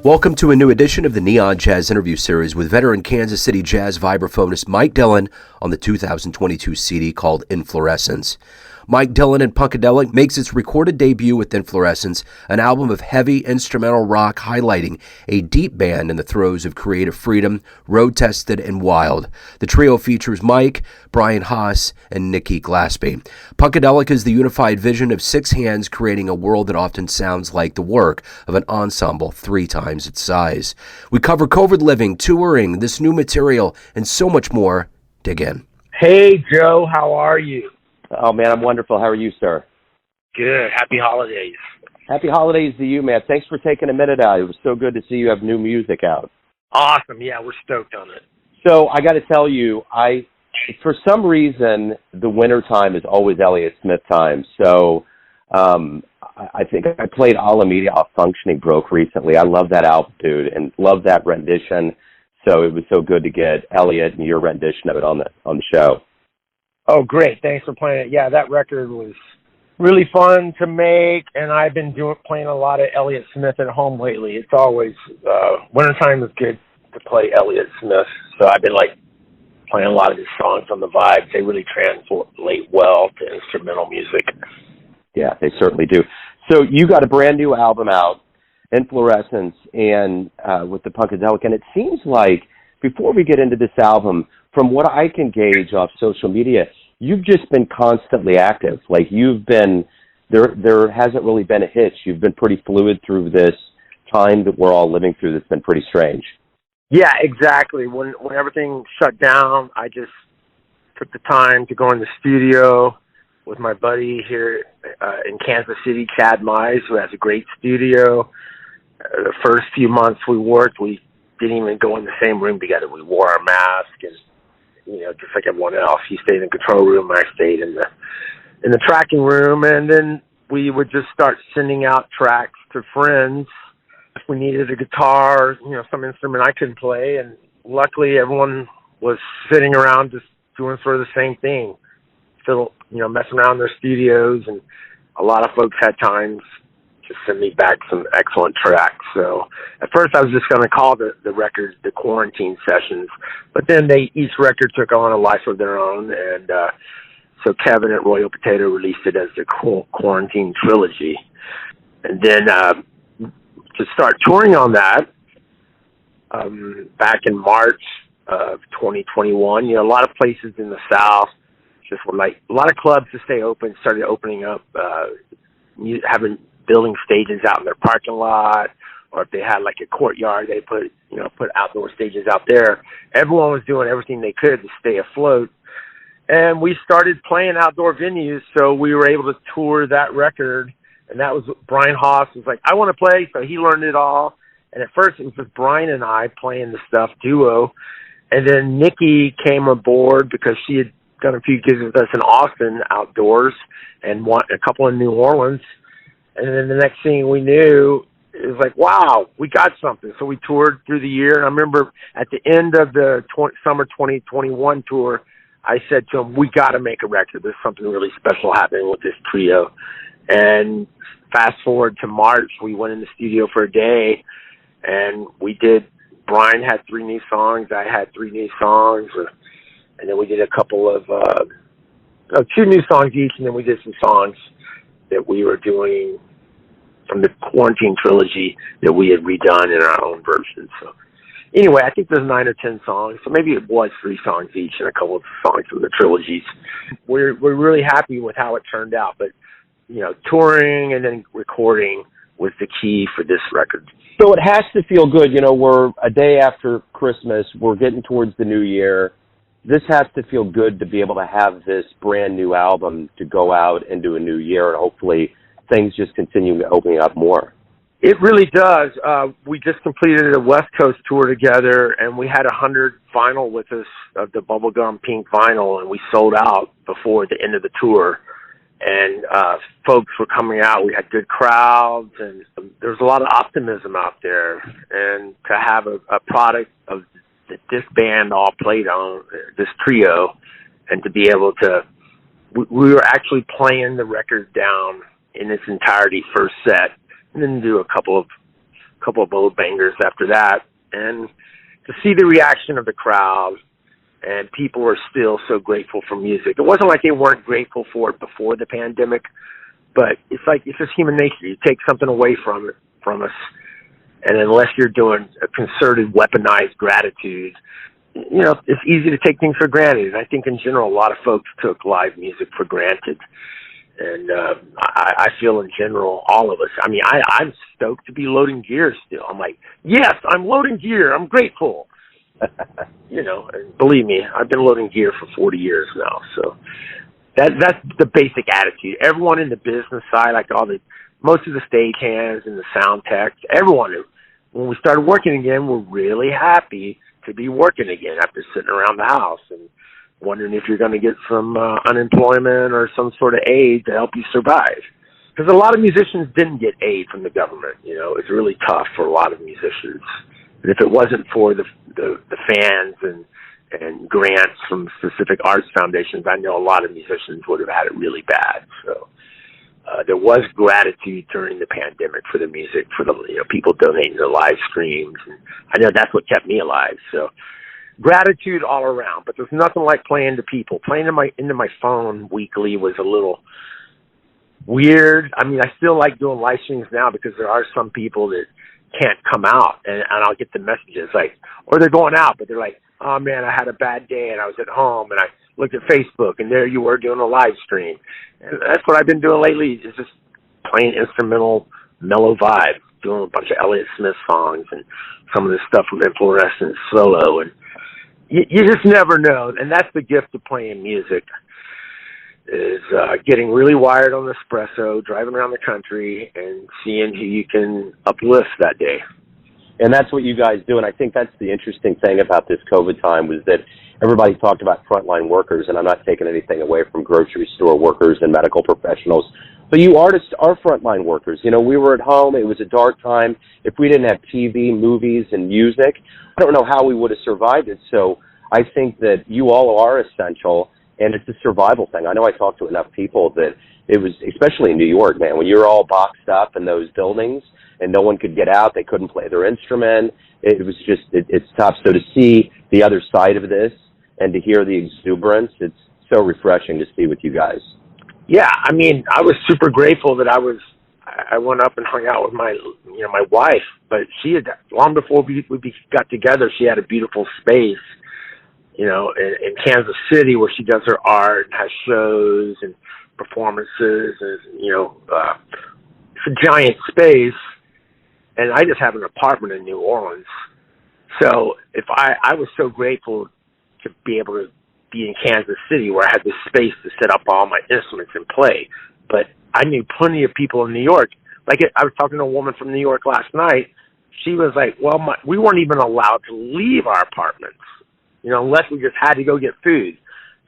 Welcome to a new edition of the Neon Jazz interview series with veteran Kansas City jazz vibraphonist Mike Dillon on the 2022 CD called Inflorescence. Mike Dillon and Punkadelick makes its recorded debut with Inflorescence, an album of heavy instrumental rock highlighting a deep band in the throes of creative freedom, road-tested and wild. The trio features Mike, Brian Haas, and Nikki Glaspie. Punkadelick is the unified vision of six hands creating a world that often sounds like the work of an ensemble 3 times its size. We cover COVID living, touring, this new material, and so much more. Dig in. Hey, Joe, how are you? Oh, man, I'm wonderful. How are you, sir? Good. Happy holidays. Happy holidays to you, man. Thanks for taking a minute out. It was so good to see you have new music out. Awesome. Yeah, we're stoked on it. So I got to tell you, for some reason, the winter time is always Elliott Smith time. So I think I played Alameda off Functioning Broke recently. I love that album, dude, and love that rendition. So it was so good to get Elliott and your rendition of it on the show. Oh, great. Thanks for playing it. Yeah, that record was really fun to make, and I've been playing a lot of Elliott Smith at home lately. It's always, wintertime is good to play Elliott Smith, so I've been, playing a lot of his songs on the Vibes. They really translate well to instrumental music. Yeah, they certainly do. So you got a brand new album out, Inflorescence, and with the Punkadelick, and it seems like, before we get into this album, from what I can gauge off social media, you've just been constantly active. You've been, there hasn't really been a hitch. You've been pretty fluid through this time that we're all living through that's been pretty strange. Yeah, exactly. When everything shut down, I just took the time to go in the studio with my buddy here in Kansas City, Chad Mize, who has a great studio. The first few months we worked, we didn't even go in the same room together. We wore our mask and, just like everyone else. He stayed in the control room, I stayed in the tracking room, and then we would just start sending out tracks to friends. If we needed a guitar, some instrument I couldn't play, and luckily everyone was sitting around just doing sort of the same thing. Still, messing around in their studios, and a lot of folks had times to send me back some excellent tracks. So at first I was just going to call the records the Quarantine Sessions, but then each record took on a life of their own, and so Kevin at Royal Potato released it as the Quarantine Trilogy. And then to start touring on that, back in March of 2021, a lot of places in the South just were a lot of clubs to stay open, started opening up, having building stages out in their parking lot, or if they had a courtyard, they put outdoor stages out there. Everyone was doing everything they could to stay afloat. And we started playing outdoor venues, so we were able to tour that record. And that was Brian Haas was like, I want to play, so he learned it all. And at first it was just Brian and I playing the stuff duo. And then Nikki came aboard because she had done a few gigs with us in Austin outdoors and a couple in New Orleans. And then the next thing we knew, it was like, wow, we got something. So we toured through the year. And I remember at the end of the summer 2021 tour, I said to him, we got to make a record. There's something really special happening with this trio. And fast forward to March, we went in the studio for a day, and Brian had 3 new songs. I had 3 new songs. And then we did a couple of, 2 new songs each, and then we did some songs that we were doing from the Quarantine Trilogy that we had redone in our own version. So anyway, I think there's 9 or 10 songs, so maybe it was 3 songs each and a couple of songs from the trilogies. We're really happy with how it turned out, but touring and then recording was the key for this record. So it has to feel good. We're a day after Christmas. We're getting towards the new year. This has to feel good to be able to have this brand new album to go out into a new year, and hopefully things just continue opening up more. It really does. We just completed a West Coast tour together, and we had 100 vinyl with us of the bubblegum pink vinyl, and we sold out before the end of the tour. And folks were coming out. We had good crowds, and there's a lot of optimism out there. And to have a product of that this band all played on, this trio, and to be able to, we were actually playing the record down in its entirety first set, and then do a couple couple of bow bangers after that. And to see the reaction of the crowd, and people were still so grateful for music. It wasn't like they weren't grateful for it before the pandemic, but it's just human nature. You take something away from us, and unless you're doing a concerted, weaponized gratitude, it's easy to take things for granted. And I think in general, a lot of folks took live music for granted. And I feel in general, all of us. I mean, I'm stoked to be loading gear still. I'm like, yes, I'm loading gear. I'm grateful. And believe me, I've been loading gear for 40 years now. So that's the basic attitude. Everyone in the business side, like most of the stagehands and the sound techs, everyone, when we started working again, we're really happy to be working again after sitting around the house and wondering if you're going to get some unemployment or some sort of aid to help you survive. Because a lot of musicians didn't get aid from the government. It's really tough for a lot of musicians. And if it wasn't for the fans and grants from specific arts foundations, I know a lot of musicians would have had it really bad. So there was gratitude during the pandemic for the music, for the people donating to live streams. And I know that's what kept me alive. So gratitude all around. But there's nothing like playing to people. Playing into my phone weekly was a little weird. I mean, I still like doing live streams now because there are some people that can't come out, and I'll get the messages or they're going out, but they're like, oh man, I had a bad day and I was at home and I looked at Facebook and there you were doing a live stream. And that's what I've been doing lately, is just playing instrumental, mellow vibe, doing a bunch of Elliott Smith songs and some of the stuff from Inflorescence solo. And you just never know. And that's the gift of playing music, is getting really wired on the espresso, driving around the country, and seeing who you can uplift that day. And that's what you guys do. And I think that's the interesting thing about this COVID time, was that everybody talked about frontline workers, and I'm not taking anything away from grocery store workers and medical professionals. But you artists are frontline workers. We were at home. It was a dark time. If we didn't have TV, movies, and music, I don't know how we would have survived it. So I think that you all are essential. And it's a survival thing. I know I talked to enough people that it was, especially in New York, man, when you're all boxed up in those buildings and no one could get out, they couldn't play their instrument. It was just, it's tough. So to see the other side of this and to hear the exuberance, it's so refreshing to see with you guys. Yeah, I mean, I was super grateful that I went up and hung out with my wife, but she had, long before we got together, she had a beautiful space in Kansas City where she does her art and has shows and performances, and it's a giant space. And I just have an apartment in New Orleans. So I was so grateful to be able to be in Kansas City where I had this space to set up all my instruments and play. But I knew plenty of people in New York. I was talking to a woman from New York last night. She was like, well, we weren't even allowed to leave our apartments, unless we just had to go get food,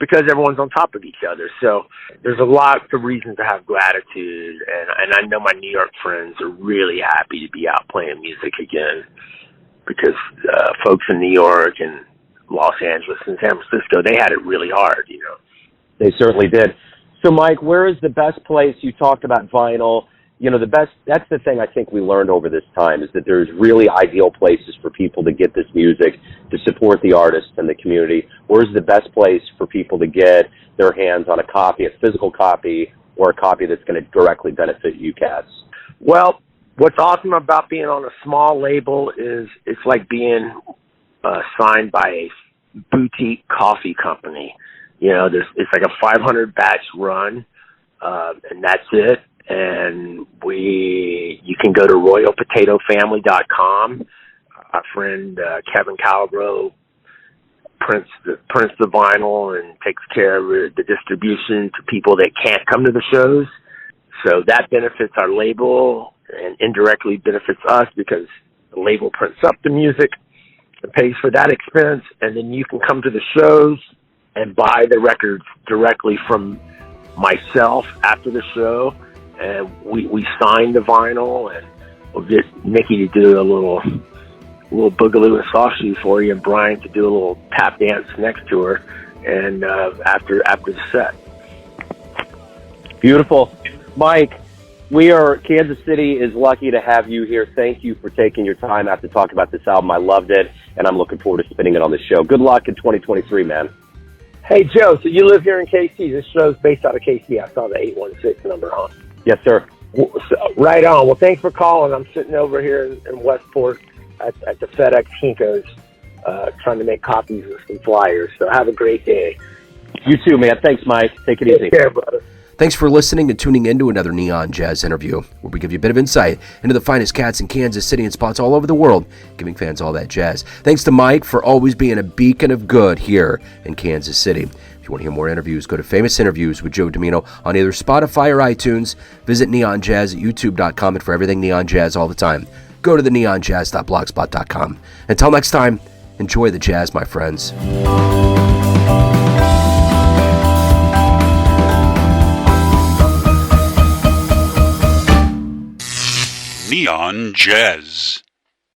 because everyone's on top of each other. So there's a lot of reasons to have gratitude. And I know my New York friends are really happy to be out playing music again, because folks in New York and Los Angeles and San Francisco, they had it really hard, They certainly did. So, Mike, where is the best place? You talked about vinyl. That's the thing I think we learned over this time, is that there's really ideal places for people to get this music, to support the artists and the community. Where's the best place for people to get their hands on a copy, a physical copy, or a copy that's going to directly benefit you cats? Well, what's awesome about being on a small label is it's like being signed by a boutique coffee company. It's like a 500 batch run, and that's it. And you can go to royalpotatofamily.com. Our friend Kevin Calabro prints the vinyl and takes care of the distribution to people that can't come to the shows. So that benefits our label and indirectly benefits us, because the label prints up the music and pays for that expense. And then you can come to the shows and buy the records directly from myself after the show. And we sign the vinyl, and we'll get Nikki to do a little boogaloo and soft shoe for you, and Brian to do a little tap dance next to her, and after the set. Beautiful. Mike, Kansas City is lucky to have you here. Thank you for taking your time out to talk about this album. I loved it, and I'm looking forward to spinning it on the show. Good luck in 2023, man. Hey, Joe, so you live here in KC. This show's based out of KC. I saw the 816 number on. Yes, sir. Right on. Well, thanks for calling. I'm sitting over here in Westport at the FedEx Kinko's trying to make copies of some flyers. So have a great day. You too, man. Thanks, Mike. Take it easy. Take care, brother. Thanks for listening and tuning in to another Neon Jazz interview, where we give you a bit of insight into the finest cats in Kansas City and spots all over the world, giving fans all that jazz. Thanks to Mike for always being a beacon of good here in Kansas City. If you want to hear more interviews, go to Famous Interviews with Joe Domino on either Spotify or iTunes. Visit neonjazz at youtube.com, and for everything Neon Jazz all the time, go to the neonjazz.blogspot.com. Until next time, enjoy the jazz, my friends. Neon Jazz.